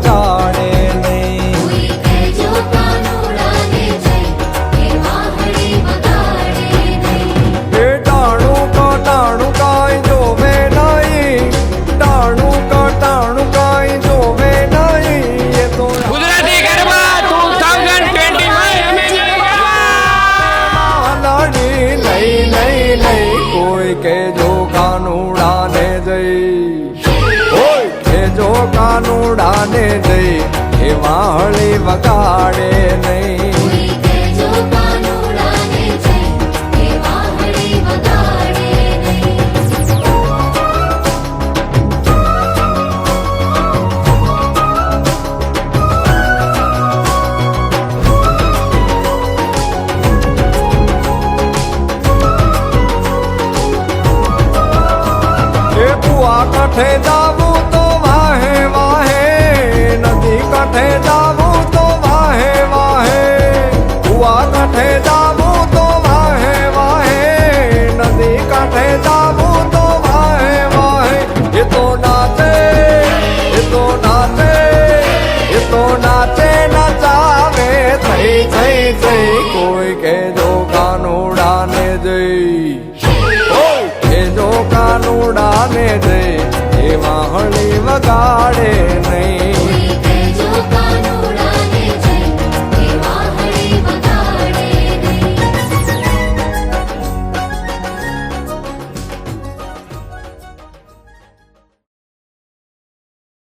વગાડે નહીં. એ ટાણું કટાણું કાંઈ જોવે નહીં, ટાણું કટાણું કાંઈ જોવે નહીં. એ તો ગુજરાતી ગરબા 2025 લડી લઈ લઈ લઈ કોઈ કે જો કાનુડાને જઈ, કોઈ કે જો કાનુડાને જઈ એ વાહળી વગાડે નહીં. કાંઠે જાવું તો વાહે વાહે, નદી કાંઠે જાવું તો વાહે વાહે, કુવા કાંઠે જાવું તો વાહે વાહે, નદી કાંઠે જાવું તો વાહે વાહે. એ તો નાચે, એ તો નાચે, એ તો નાચે નચાવે થઈ થઈ થઈ. કોઈ કે જો કાનુડાને જઈ, કોઈ કે જો કાનુડાને જઈ એ વાહળી વગાડે